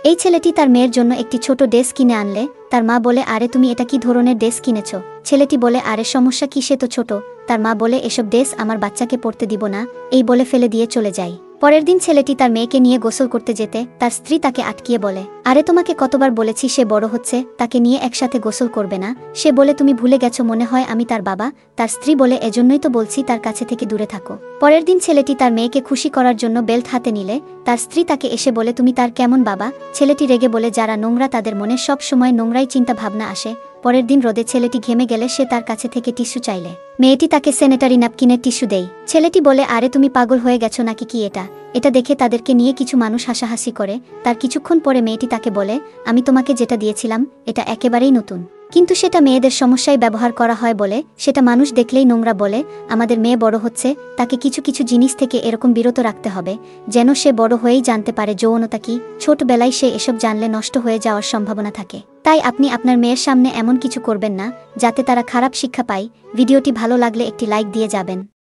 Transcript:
এই ছেলেটি তার মেয়ের জন্য একটি ছোট ড্রেস কিনে আনলে তার মা বলে, আরে তুমি এটা কি ধরনের ড্রেস কিনেছ? ছেলেটি বলে, আরে সমস্যা কি, সে তো ছোট। তার মা বলে, এসব ড্রেস আমার বাচ্চাকে পরতে দিব না, এই বলে ফেলে দিয়ে চলে যায়। পরের দিন ছেলেটি তার মেয়েকে নিয়ে গোসল করতে যেতে তার স্ত্রী তাকে আটকিয়ে বলে, আরে তোমাকে কতবার বলেছি সে বড় হচ্ছে, তাকে নিয়ে একসাথে গোসল করবে না। সে বলে, তুমি ভুলে গেছো মনে হয় আমি তার বাবা। তার স্ত্রী বলে, এজন্যই তো বলছি তার কাছে থেকে দূরে থাকো। পরের দিন ছেলেটি তার মেয়েকে খুশি করার জন্য বেল্ট হাতে নিলে তার স্ত্রী তাকে এসে বলে, তুমি তার কেমন বাবা? ছেলেটি রেগে বলে, যারা নোংরা তাদের মনে সব সময় নোংরাই চিন্তা ভাবনা আসে। পরের দিন রোদে ছেলেটি ঘেমে গেলে সে তার কাছে থেকে টিস্যু চাইলে মেয়েটি তাকে স্যানিটারি ন্যাপকিনের টিস্যু দেয়। ছেলেটি বলে, আরে তুমি পাগল হয়ে গেছো নাকি, কি এটা দেখে তাদেরকে নিয়ে কিছু মানুষ হাসাহাসি করে। তার কিছুক্ষণ পরে মেয়েটি তাকে বলে, আমি তোমাকে যেটা দিয়েছিলাম এটা একেবারেই নতুন, কিন্তু সেটা মেয়েদের সমস্যায় ব্যবহার করা হয় বলে সেটা মানুষ দেখলেই নোংরা বলে। আমাদের মেয়ে বড় হচ্ছে, তাকে কিছু কিছু জিনিস থেকে এরকম বিরত রাখতে হবে যেন সে বড় হয়েই জানতে পারে যৌনতা কি। ছোটবেলায় সে এসব জানলে নষ্ট হয়ে যাওয়ার সম্ভাবনা থাকে। তাই আপনি আপনার মেয়ের সামনে এমন কিছু করবেন না যাতে তারা খারাপ শিক্ষা পায়। ভিডিওটি ভালো লাগলে একটি লাইক দিয়ে যাবেন।